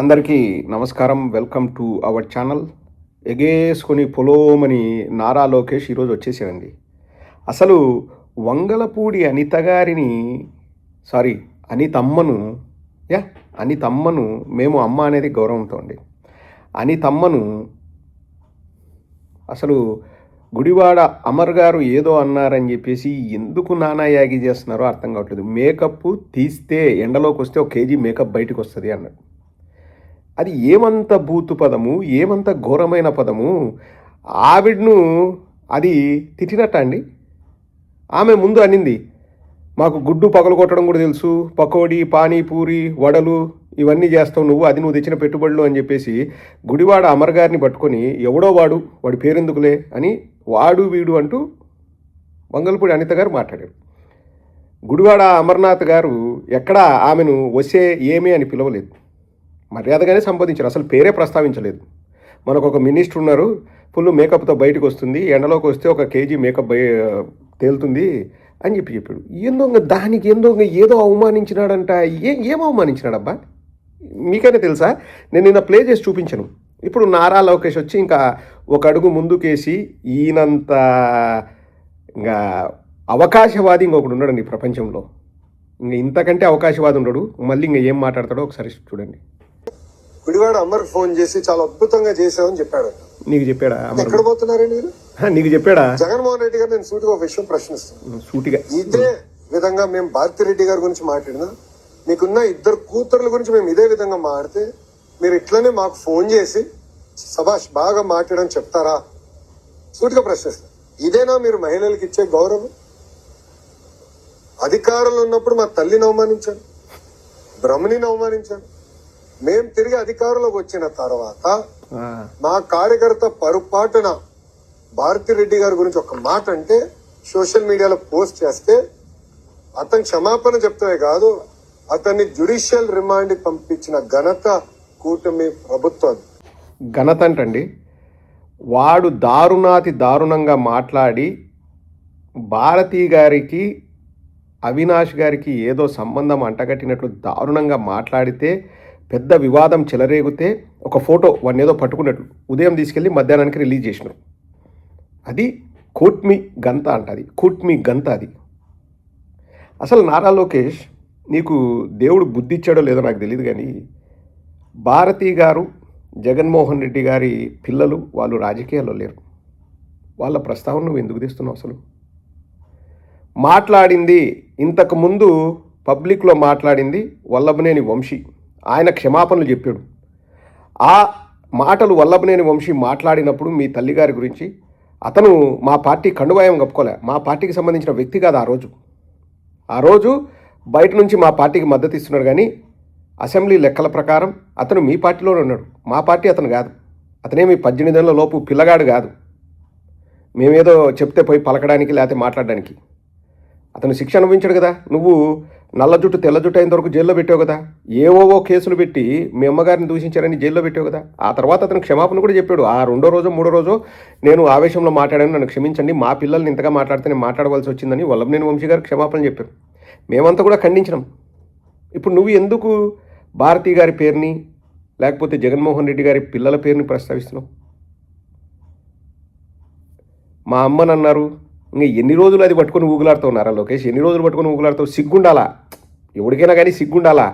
అందరికీ నమస్కారం. Welcome to our channel. ఎగేసుకొని పొలోమని నారా లోకేష్ ఈరోజు వచ్చేసాడండి. అసలు వంగలపూడి అనిత గారిని సారీ అనితమ్మను అనితమ్మను మేము అమ్మ అనేది గౌరవంతో అండి. అనితమ్మను అసలు గుడివాడ అమర్ గారు ఏదో అన్నారని చెప్పేసి ఎందుకు నానా యాగి చేస్తున్నారో అర్థం కావట్లేదు. మేకప్ తీస్తే ఎండలోకి వస్తే ఒక కేజీ మేకప్ బయటకు వస్తుంది అన్నాడు. అది ఏమంత బూతు పదము, ఏమంత ఘోరమైన పదము. ఆవిడను అది తిట్టినట్ట అండి. ఆమె ముందు అనింది, మాకు గుడ్డు పగలు కొట్టడం కూడా తెలుసు, పకోడీ, పానీపూరి, వడలు ఇవన్నీ చేస్తావు నువ్వు, అది నువ్వు తెచ్చిన పెట్టుబడులు అని చెప్పేసి గుడివాడ అమర్ గారిని పట్టుకొని ఎవడో వాడి పేరెందుకులే అని వాడు వీడు అంటూ వంగలపూడి అనిత గారు మాట్లాడారు. గుడివాడ అమర్నాథ్ గారు ఎక్కడా ఆమెను వసే ఏమీ అని పిలవలేదు, మర్యాదగానే సంబోధించారు. అసలు పేరే ప్రస్తావించలేదు. మనకు ఒక మినిస్టర్ ఉన్నారు, ఫుల్ మేకప్తో బయటకు వస్తుంది, ఎండలోకి వస్తే ఒక కేజీ మేకప్ తేలుతుంది అని చెప్పాడు. దానికి ఏదో అవమానించినాడంట. ఏం అవమానించినాడబ్బా? మీకైనా తెలుసా? నేను నిన్న ప్లే చేసి చూపించను. ఇప్పుడు నారా లోకేష్ వచ్చి ఇంకా ఒక అడుగు ముందుకేసి ఈయనంత ఇంకా అవకాశవాది ఇంకొకడు ఉన్నాడండి ఈ ప్రపంచంలో. ఇంకా ఇంతకంటే అవకాశవాది ఉండడు. మళ్ళీ ఇంకా ఏం మాట్లాడతాడో ఒకసారి చూడండి. గుడివాడ అమర్ ఫోన్ చేసి చాలా అద్భుతంగా చేసావని చెప్పాడు. నీకు చెప్పాడా? ఎక్కడ పోతున్నారండి మీరు? నీకు చెప్పాడా? జగన్మోహన్ రెడ్డి గారు నేను సూటిగా ఒక విషయం ప్రశ్నిస్తాను. సూటిగా ఇదే విధంగా మేము భారతిరెడ్డి గారి గురించి మాట్లాడినా, మీకున్న ఇద్దరు కూతుర్ల గురించి మేము ఇదే విధంగా మాట్లాడితే మీరు ఇట్లనే మాకు ఫోన్ చేసి సభాష్ బాగా మాట్లాడని చెప్తారా? సూటిగా ప్రశ్నిస్తాను. ఇదేనా మీరు మహిళలకు ఇచ్చే గౌరవం? అధికారంలో ఉన్నప్పుడు మా తల్లిని అవమానించాను, బ్రహ్మణిని అవమానించాను. మేము తిరిగి అధికారంలోకి వచ్చిన తర్వాత మా కార్యకర్త పొరపాటున భారతిరెడ్డి గారి గురించి ఒక మాట అంటే సోషల్ మీడియాలో పోస్ట్ చేస్తే అతను క్షమాపణ చెప్తామే కాదు, అతన్ని జ్యుడిషియల్ రిమాండ్కి పంపించిన ఘనత కూటమి ప్రభుత్వం. ఘనత అంటండి. వాడు దారుణంగా మాట్లాడి భారతి గారికి అవినాష్ గారికి ఏదో సంబంధం అంటగట్టినట్లు దారుణంగా మాట్లాడితే పెద్ద వివాదం చెలరేగితే ఒక ఫోటో వాడిని ఏదో పట్టుకున్నట్లు ఉదయం తీసుకెళ్ళి మధ్యాహ్నానికి రిలీజ్ చేసినారు. అది కూట్మి గంత అంటది, కూట్మి గంత అది. అసలు నారా లోకేష్, నీకు దేవుడు బుద్ధి ఇచ్చాడో లేదో నాకు తెలియదు, కానీ భారతి గారు జగన్మోహన్ రెడ్డి గారి పిల్లలు వాళ్ళు రాజకీయాల్లో లేరు. వాళ్ళ ప్రస్తావన నువ్వు ఎందుకు తీస్తున్నావు? అసలు మాట్లాడింది ఇంతకుముందు పబ్లిక్లో మాట్లాడింది వల్లభనేని వంశీ. ఆయన క్షమాపణలు చెప్పాడు. ఆ మాటలు వల్లభనేని వంశీ మాట్లాడినప్పుడు మీ తల్లిగారి గురించి అతను మా పార్టీ కండువాయం కప్పుకోలే, మా పార్టీకి సంబంధించిన వ్యక్తి కాదు. ఆ రోజు బయట నుంచి మా పార్టీకి మద్దతు ఇస్తున్నాడు, కానీ అసెంబ్లీ లెక్కల ప్రకారం అతను మీ పార్టీలోనే ఉన్నాడు. మా పార్టీ అతను కాదు. అతనేమి 18 ఏళ్ల లోపు పిల్లగాడు కాదు. మేమేదో చెప్తే పోయి పలకడానికి లేకపోతే మాట్లాడడానికి. అతను శిక్ష అనుభవించాడు కదా. నువ్వు నల్ల జుట్టు తెల్ల జుట్టు అయిన వరకు జైల్లో పెట్టావు కదా. ఏవోవో కేసులు పెట్టి మీ అమ్మగారిని దూషించారని జైల్లో పెట్టావు కదా. ఆ తర్వాత అతను క్షమాపణ కూడా చెప్పాడు. ఆ 2వ రోజో 3వ రోజో నేను ఆవేశంలో మాట్లాడాను, నన్ను క్షమించండి, మా పిల్లల్ని ఇంతగా మాట్లాడితే నేను మాట్లాడవలసి వచ్చిందని వల్లభనేని వంశీ గారు క్షమాపణ చెప్పారు. మేమంతా కూడా ఖండించినాం. ఇప్పుడు నువ్వు ఎందుకు భారతి గారి పేరుని లేకపోతే జగన్మోహన్ రెడ్డి గారి పిల్లల పేరుని ప్రస్తావిస్తున్నావు? మా అమ్మని అన్నారు. ఇంకా ఎన్ని రోజులు అది పట్టుకొని ఊగులాడుతావు నారా లోకేష్? ఎన్ని రోజులు పట్టుకొని ఊగులాడుతావు? సిగ్గుండాలా? ఎవరికైనా కానీ సిగ్గుండాలా?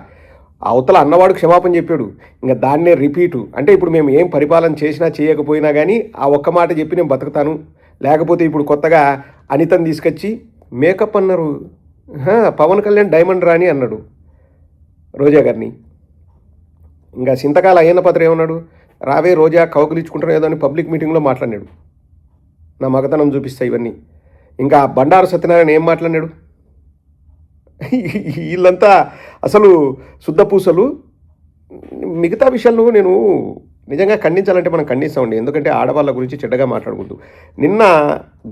అవతల అన్నవాడు క్షమాపణ చెప్పాడు, ఇంకా దాన్నే రిపీటు అంటే ఇప్పుడు మేము ఏం పరిపాలన చేసినా చేయకపోయినా కానీ ఆ ఒక్క మాట చెప్పి నేను బతుకుతాను. లేకపోతే ఇప్పుడు కొత్తగా అనితని తీసుకొచ్చి మేకప్ అన్నారు. పవన్ కళ్యాణ్ డైమండ్ రాణి అన్నాడు రోజా గారిని. ఇంకా సింతకాల అయ్యన్న పత్ర ఏమన్నాడు? రావే రోజా కౌకులించుకుంటారు ఏదో అని పబ్లిక్ మీటింగ్లో మాట్లాడినాడు. నా మగతనం చూపిస్తా ఇవన్నీ. ఇంకా బండారు సత్యనారాయణ ఏం మాట్లాడినాడు? వీళ్ళంతా అసలు శుద్ధపూసలు. మిగతా విషయాల్లో నేను నిజంగా ఖండించాలంటే మనం ఖండిస్తామండి, ఎందుకంటే ఆడవాళ్ళ గురించి చెడ్డగా మాట్లాడకూడదు. నిన్న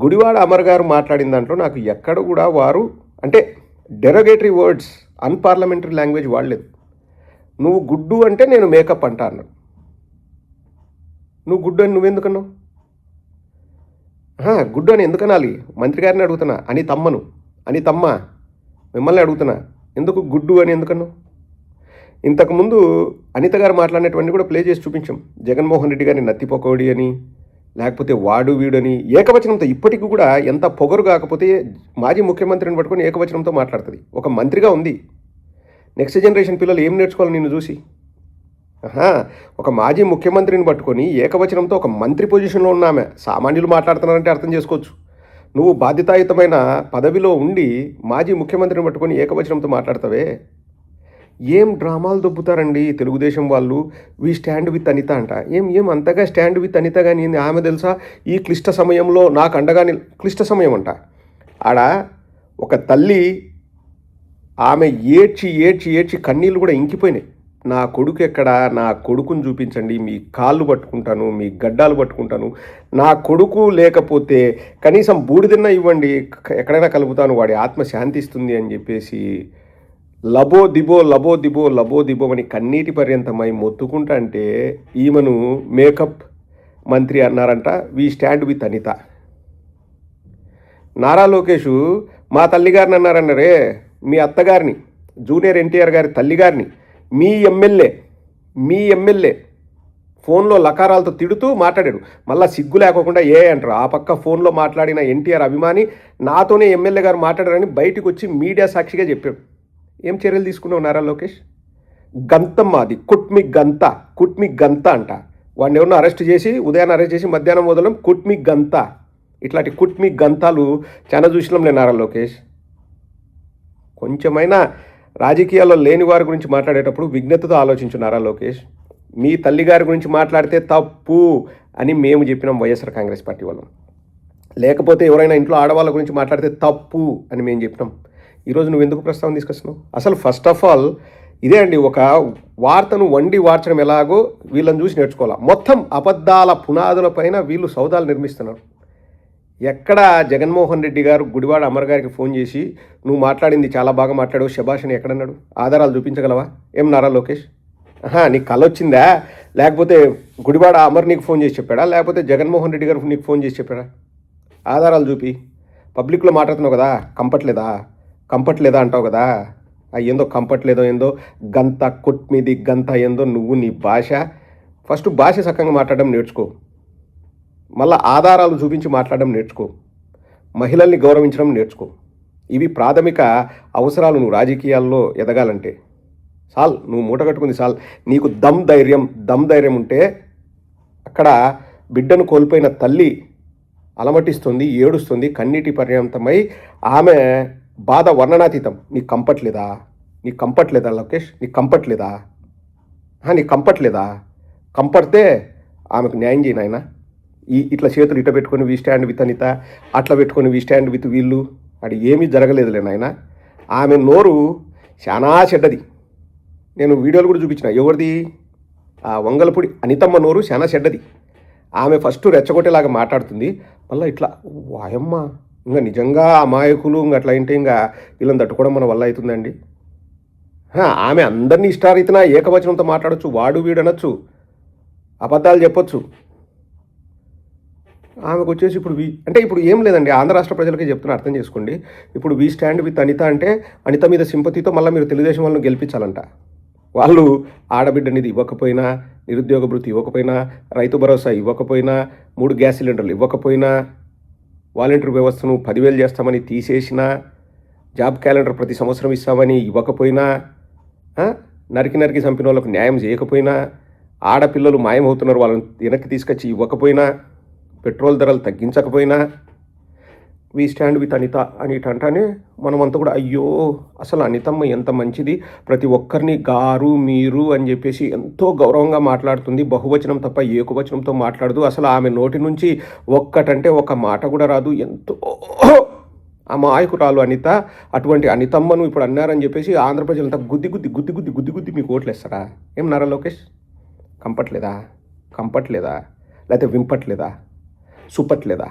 గుడివాడ అమర్ గారు మాట్లాడిన దాంట్లో నాకు ఎక్కడ కూడా వారు అంటే డెరోగేటరీ వర్డ్స్, అన్పార్లమెంటరీ లాంగ్వేజ్ వాడలేదు. నువ్వు గుడ్డు అంటే నేను మేకప్ అంటా అన్నాడు. నువ్వు గుడ్డు అని నువ్వెందుకన్నావు? గుడ్డు అని ఎందుకు అనాలి? మంత్రి గారిని అడుగుతున్నా, అనితమ్మ మిమ్మల్ని అడుగుతున్నా, ఎందుకు గుడ్డు అని ఎందుకన్నావు? ఇంతకుముందు అనిత గారు మాట్లాడినటువంటి కూడా ప్లే చేసి చూపించాం. జగన్మోహన్ రెడ్డి గారిని నత్తిపోకోడి అని, లేకపోతే వాడు వీడని ఏకవచనంతో, ఇప్పటికి కూడా ఎంత పొగరు కాకపోతే మాజీ ముఖ్యమంత్రిని పట్టుకొని ఏకవచనంతో మాట్లాడుతుంది. ఒక మంత్రిగా ఉంది. నెక్స్ట్ జనరేషన్ పిల్లలు ఏం నేర్చుకోవాలి నిన్ను చూసి? ఒక మాజీ ముఖ్యమంత్రిని పట్టుకొని ఏకవచనంతో ఒక మంత్రి పొజిషన్లో ఉన్నామే సామాన్యులు మాట్లాడుతున్నారంటే అర్థం చేసుకోవచ్చు. నువ్వు బాధ్యతాయుతమైన పదవిలో ఉండి మాజీ ముఖ్యమంత్రిని పట్టుకొని ఏకవచనంతో మాట్లాడతావే. ఏం డ్రామాలు దొబ్బుతారండి తెలుగుదేశం వాళ్ళు. వీ స్టాండ్ విత్ అనిత అంట. ఏం అంతగా స్టాండ్ విత్ అనిత కానీ ఆమె తెలుసా ఈ క్లిష్ట సమయంలో నాకు అండగాని, క్లిష్ట సమయం అంట. ఆడ ఒక తల్లి ఆమె ఏడ్చి ఏడ్చి ఏడ్చి కన్నీళ్ళు కూడా ఇంకిపోయినాయి. నా కొడుకు ఎక్కడా, నా కొడుకుని చూపించండి, మీ కాళ్ళు పట్టుకుంటాను, మీ గడ్డాలు పట్టుకుంటాను, నా కొడుకు లేకపోతే కనీసం బూడిదన్నా ఇవ్వండి, ఎక్కడైనా కలుపుతాను, వాడి ఆత్మ శాంతిస్తుంది అని చెప్పేసి లబో దిబో లబో దిబో లబో దిబో అని కన్నీటి పర్యంతమై మొత్తుకుంటా అంటే ఈమెను మేకప్ మంత్రి అన్నారంట. We stand with Anitha. Nara Lokesh మా తల్లిగారిని అన్నారన్నారే, మీ అత్తగారిని, జూనియర్ ఎన్టీఆర్ గారి తల్లిగారిని మీ ఎమ్మెల్యే ఫోన్లో లకారాలతో తిడుతూ మాట్లాడాడు. మళ్ళీ సిగ్గు లేకోకుండా అంటారు. ఆ పక్క ఫోన్లో మాట్లాడిన ఎన్టీఆర్ అభిమాని నాతోనే ఎమ్మెల్యే గారు మాట్లాడారని బయటకు వచ్చి మీడియా సాక్షిగా చెప్పాడు. ఏం చర్యలు తీసుకున్నావు నారా లోకేష్? గంతమ్మ అది, కుట్మి గంత అంట. వాడిని ఎవరినో అరెస్ట్ చేసి ఉదయాన్ని అరెస్ట్ చేసి మధ్యాహ్నం వదలం కుట్మి గంత. ఇట్లాంటి కుట్మి గంతాలు చాలా చూసినాంలే నారా లోకేష్. కొంచెమైనా రాజకీయాల్లో లేని వారి గురించి మాట్లాడేటప్పుడు విజ్ఞతతో ఆలోచించు నారా లోకేష్. మీ తల్లిగారి గురించి మాట్లాడితే తప్పు అని మేము చెప్పినాం వైఎస్ఆర్ కాంగ్రెస్ పార్టీ వాళ్ళం. లేకపోతే ఎవరైనా ఇంట్లో ఆడవాళ్ళ గురించి మాట్లాడితే తప్పు అని మేము చెప్పినాం. ఈరోజు నువ్వు ఎందుకు ప్రస్తావన తీసుకొస్తున్నావు? అసలు ఫస్ట్ ఆఫ్ ఆల్ ఇదే అండి, ఒక వార్తను వండి వార్చడం ఎలాగో వీళ్ళని చూసి నేర్చుకోవాలి. మొత్తం అబద్ధాల పునాదులపైన వీళ్ళు సౌదాలు నిర్మిస్తున్నారు. ఎక్కడ జగన్మోహన్ రెడ్డి గారు గుడివాడ అమర్ గారికి ఫోన్ చేసి నువ్వు మాట్లాడింది చాలా బాగా మాట్లాడావు శభాష్ అని ఎక్కడన్నాడు? ఆధారాలు చూపించగలవా? ఏం నారా లోకేష్? నీకు కళ వచ్చిందా? లేకపోతే గుడివాడ అమర్ నీకు ఫోన్ చేసి చెప్పాడా? లేకపోతే జగన్మోహన్ రెడ్డి గారు నీకు ఫోన్ చేసి చెప్పాడా? ఆధారాలు చూపి. పబ్లిక్లో మాట్లాడుతున్నావు కదా, కంపట్లేదా అంటావు కదా. ఏందో కంపట్లేదో ఏందో గంత కొట్మిది గంత ఏందో నువ్వు నీ భాష. ఫస్ట్ భాష చక్కగా మాట్లాడడం నేర్చుకో. మళ్ళీ ఆధారాలు చూపించి మాట్లాడడం నేర్చుకో. మహిళల్ని గౌరవించడం నేర్చుకో. ఇవి ప్రాథమిక అవసరాలు నువ్వు రాజకీయాల్లో ఎదగాలంటే. నువ్వు మూట కట్టుకుంది నీకు దమ్ ధైర్యం ఉంటే అక్కడ బిడ్డను కోల్పోయిన తల్లి అలమటిస్తుంది, ఏడుస్తుంది, కన్నీటి పర్యంతమై ఆమె బాధ వర్ణనాతీతం. నీకు కంపట్లేదా లోకేష్? నీకు కంపట్లేదా? కంపడితే ఆమెకు న్యాయం చేయి నాయన. ఇట్లా చేతులు ఇట్లా పెట్టుకొని వీ స్టాండ్ విత్ అనిత, అట్లా పెట్టుకొని వీ స్టాండ్ విత్ వీళ్ళు, అది ఏమీ జరగలేదులే నాయన. ఆమె నోరు చాలా చెడ్డది. నేను వీడియోలు కూడా చూపించిన. ఎవరిది? ఆ వంగలపూడి అనితమ్మ నోరు చాలా చెడ్డది. ఆమె ఫస్ట్ రెచ్చగొట్టేలాగా మాట్లాడుతుంది, మళ్ళీ ఇట్లా వాయమ్మ. ఇంకా నిజంగా అమాయకులు అట్లా అంటే ఇంకా వీళ్ళని తట్టుకోవడం మన వల్ల అవుతుందండి. ఆమె అందరినీ ఇష్టారీతిన ఏకవచనంతో మాట్లాడచ్చు, వాడు వీడు అనొచ్చు, అబద్ధాలు చెప్పొచ్చు. ఆమెకు వచ్చేసి ఇప్పుడు ఏం లేదండి, ఆంధ్ర రాష్ట్ర ప్రజలకే చెప్తున్నా, అర్థం చేసుకోండి. ఇప్పుడు వీ స్టాండ్ విత్ అనిత అంటే అనిత మీద సింపతితో మళ్ళీ మీరు తెలుగుదేశం వాళ్ళని గెలిపించాలంట. వాళ్ళు ఆడబిడ్డనిది ఇవ్వకపోయినా, నిరుద్యోగ భృతి ఇవ్వకపోయినా, రైతు భరోసా ఇవ్వకపోయినా, 3 గ్యాస్ సిలిండర్లు ఇవ్వకపోయినా, వాలంటీర్ వ్యవస్థను 10,000 చేస్తామని తీసేసినా, జాబ్ క్యాలెండర్ ప్రతి సంవత్సరం ఇస్తామని ఇవ్వకపోయినా, నరికి చంపిన వాళ్ళకు న్యాయం చేయకపోయినా, ఆడపిల్లలు మాయమవుతున్నారు వాళ్ళని వెనక్కి తీసుకొచ్చి ఇవ్వకపోయినా, పెట్రోల్ ధరలు తగ్గించకపోయినా, వీ స్టాండ్ విత్ అనిత అని అంటానే మనమంతా కూడా అయ్యో అసలు అనితమ్మ ఎంత మంచిది, ప్రతి ఒక్కరిని గారు మీరు అని చెప్పేసి ఎంతో గౌరవంగా మాట్లాడుతుంది, బహువచనం తప్ప ఏకవచనంతో మాట్లాడదు, అసలు ఆమె నోటి నుంచి ఒక్కటంటే ఒక మాట కూడా రాదు, ఎంతో అమాయకురాలు అనిత. అటువంటి అనితమ్మను ఇప్పుడు అన్నారని చెప్పేసి ఆంధ్ర ప్రజలంతా గుద్ది మీకు ఓట్లు వేస్తారా? ఏం నారా లోకేష్? కంపట్లేదా? లేకపోతే వింపట్లేదా? సుప్పట్లేదా?